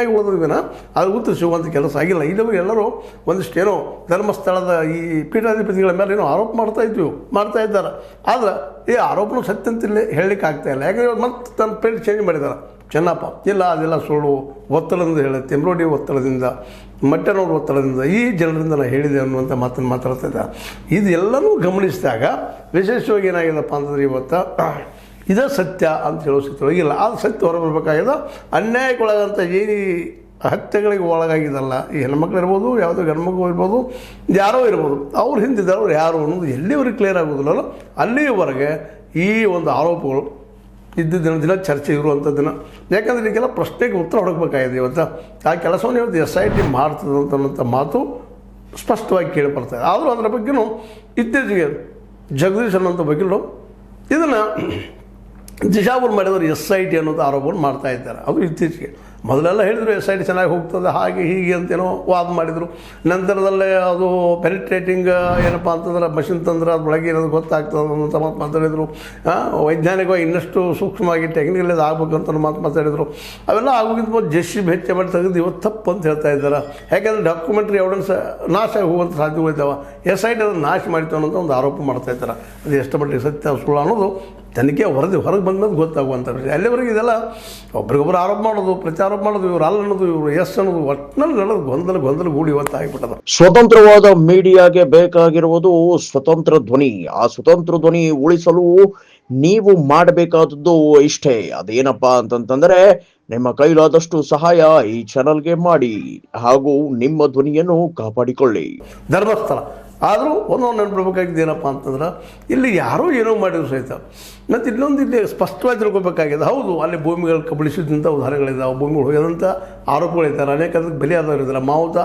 ಉಳಿದ್ವಿನ ಅದು ಉತ್ತರಿಸುವಂಥ ಕೆಲಸ ಆಗಿಲ್ಲ. ಇಲ್ಲಿವರೆಗೆ ಎಲ್ಲರೂ ಒಂದಿಷ್ಟೇನೋ ಧರ್ಮಸ್ಥಳದ ಈ ಪೀಠಾಧಿಪತಿಗಳ ಮೇಲೆ ಏನೋ ಆರೋಪ ಮಾಡ್ತಾ ಇದ್ದಾರೆ. ಆದರೆ ಈ ಆರೋಪನೂ ಸತ್ಯ ಅಂತ ಹೇಳಲಿಕ್ಕೆ ಆಗ್ತಾಯಿಲ್ಲ. ಯಾಕಂದರೆ ಮತ್ತೆ ತನ್ನ ಪೇಟ್ ಚೇಂಜ್ ಮಾಡಿದ್ದಾರೆ. ಚೆನ್ನಪ್ಪ ಇಲ್ಲ ಅದೆಲ್ಲ ಸುಳ್ಳು, ಒತ್ತಡದಿಂದ ಹೇಳಿ ತಿಮ್ರೋಡಿ ಒತ್ತಡದಿಂದ, ಮಟ್ಟನವ್ರ ಒತ್ತಡದಿಂದ, ಈ ಜನರಿಂದ ನಾನು ಹೇಳಿದೆ ಅನ್ನುವಂಥ ಮಾತನ್ನು ಮಾತಾಡ್ತಾ ಇದ್ದಾರೆ. ಇದೆಲ್ಲನೂ ಗಮನಿಸಿದಾಗ ವಿಶೇಷವಾಗಿ ಏನಾಗಿದೆಪ್ಪ ಅಂತಂದ್ರೆ ಇವತ್ತು ಇದೇ ಸತ್ಯ ಅಂತ ಹೇಳೋ ಸ್ಥಿತಿಯೊಳಗಿಲ್ಲ. ಅದು ಸತ್ಯ ಹೊರಬರ್ಬೇಕಾಗಿದೆ. ಅನ್ಯಾಯಕ್ಕೊಳಗಂಥ ಈ ಹತ್ಯೆಗಳಿಗೆ ಒಳಗಾಗಿದ್ದಲ್ಲ, ಈ ಹೆಣ್ಮಕ್ಳು ಇರ್ಬೋದು, ಯಾವುದೋ ಗಂಡ್ಮಕ್ಳು ಇರ್ಬೋದು, ಯಾರೋ ಇರ್ಬೋದು, ಅವ್ರು ಹಿಂದಿದ್ದವ್ರು ಯಾರು ಅನ್ನೋದು ಎಲ್ಲಿವರೆಗೆ ಕ್ಲಿಯರ್ ಆಗೋದಿಲ್ಲ ಅಲ್ಲಿಯವರೆಗೆ ಈ ಒಂದು ಆರೋಪಗಳು ಇದ್ದ ದಿನ ಚರ್ಚೆ ಇರುವಂಥ ದಿನ. ಯಾಕಂದರೆ ಇದಕ್ಕೆಲ್ಲ ಪ್ರಶ್ನೆಗೆ ಉತ್ತರ ಹುಡುಕಬೇಕಾಗಿದೆ. ಇವತ್ತು ಆ ಕೆಲಸವನ್ನು ಇವತ್ತು SIT ಮಾಡ್ತದಂತ ಮಾತು ಸ್ಪಷ್ಟವಾಗಿ ಕೇಳಿ ಬರ್ತಾಯಿದೆ. ಆದರೂ ಅದರ ಬಗ್ಗೆಯೂ ಇತ್ತೀಚೆಗೆ ಜಗದೀಶ್ ಅನ್ನೋಂಥ ಬಗ್ಗೆಯೂ ಇದನ್ನು ದಿಶಾಬುಲ್ ಮಾಡಿದವರು SIT ಅನ್ನೋದು ಆರೋಪವನ್ನು ಮಾಡ್ತಾ ಇದ್ದಾರೆ. ಅದು ಇತ್ತೀಚೆಗೆ. ಮೊದಲೆಲ್ಲ ಹೇಳಿದರು SIT ಚೆನ್ನಾಗಿ ಹೋಗ್ತದೆ ಹಾಗೆ ಹೀಗೆ ಅಂತೇನೋ ವಾದ ಮಾಡಿದರು. ನಂತರದಲ್ಲೇ ಅದು ಪೆನಿಟ್ರೇಟಿಂಗ್ ಏನಪ್ಪ ಅಂತಂದ್ರೆ ಮಷಿನ್ ತಂದ್ರೆ ಅದ್ರೊಳಗೆ ಏನಾದ್ರು ಗೊತ್ತಾಗ್ತದೆ ಅಂತ ಮಾತು ಮಾತಾಡಿದರು. ವೈಜ್ಞಾನಿಕವಾಗಿ ಇನ್ನಷ್ಟು ಸೂಕ್ಷ್ಮವಾಗಿ ಟೆಕ್ನಿಕಲ್ ಇದು ಆಗ್ಬೇಕಂತ ಮಾತು ಮಾತಾಡಿದರು. ಅವೆಲ್ಲ ಆಗೋಗಿದ್ದು JCB ಹೆಚ್ಚೆ ಮಾಡಿ ತೆಗೆದು ಇವತ್ತು ತಪ್ಪು ಅಂತ ಹೇಳ್ತಾ ಇದ್ದಾರೆ. ಯಾಕೆಂದರೆ ಡಾಕ್ಯುಮೆಂಟ್ರಿ ಎವಿಡೆನ್ಸ್ ನಾಶ ಹೋಗುವಂಥ ಸಾಧ್ಯತೆಗಳಿದ್ದಾವೆ. SIT ಅದನ್ನು ನಾಶ ಮಾಡಿತು ಅನ್ನೋದು ಒಂದು ಆರೋಪ ಮಾಡ್ತಾ ಇದ್ದಾರೆ. ಅದು ಎಷ್ಟು ಮಟ್ಟಿಗೆ ಸತ್ಯ ಸುಳ್ಳು ಅನ್ನೋದು ತನಿಖೆ ಹೊರಗೆ ಬಂದ್ಮೇಲೆ ಗೊತ್ತಾಗುವಂಥ ವಿಷಯ. ಅಲ್ಲಿವರೆಗೆ ಇದೆಲ್ಲ ಒಬ್ರಿಗೊಬ್ಬರು ಆರೋಪ ಮಾಡೋದು, ಪ್ರಚಾರ ಮಾಡೋದು, ಇವ್ರು ಅಲ್ಲ ಅನ್ನೋದು, ಇವರು ಎಸ್ ಅನ್ನೋದು ಒಟ್ಟಿನಲ್ಲಿ ನಡೆದು ಗೊಂದಲ ಗೂಡಿ ಇವತ್ತು ಆಗಿಬಿಟ್ಟದ. ಸ್ವತಂತ್ರವಾದ ಮೀಡಿಯಾಗೆ ಬೇಕಾಗಿರುವುದು ಸ್ವತಂತ್ರ ಧ್ವನಿ. ಆ ಸ್ವತಂತ್ರ ಧ್ವನಿ ಉಳಿಸಲು ನೀವು ಮಾಡಬೇಕಾದದ್ದು ಇಷ್ಟೇ. ಅದೇನಪ್ಪಾ ಅಂತಂತಂದ್ರೆ ನಿಮ್ಮ ಕೈಲಾದಷ್ಟು ಸಹಾಯ ಈ ಚಾನಲ್ಗೆ ಮಾಡಿ ಹಾಗೂ ನಿಮ್ಮ ಧ್ವನಿಯನ್ನು ಕಾಪಾಡಿಕೊಳ್ಳಿ. ಧರ್ಮಸ್ಥಳ ಆದರೂ ಒಂದೊಂದು ನೆನಪಿಡ್ಬೇಕಾಗಿದ್ದು ಏನಪ್ಪ ಅಂತಂದ್ರೆ ಇಲ್ಲಿ ಯಾರೋ ಏನೋ ಮಾಡಿದ್ರು ಸಹಿತ ಮತ್ತು ಇನ್ನೊಂದು ಇಲ್ಲಿ ಸ್ಪಷ್ಟವಾಗಿ ತಿಳ್ಕೊಬೇಕಾಗಿದೆ. ಹೌದು ಅಲ್ಲಿ ಭೂಮಿಗಳು ಕಬಳಿಸಿದಂಥ ಉದಾಹರಣೆಗಳಿದ್ದಾವೆ, ಭೂಮಿಗಳು ಹೋಗ್ಯದಂಥ ಆರೋಪಗಳಿದ್ದಾರೆ, ಅನೇಕ ಅದಕ್ಕೆ ಬಲಿಯಾದವರು ಇದ್ದಾರೆ. ಮಾವುತ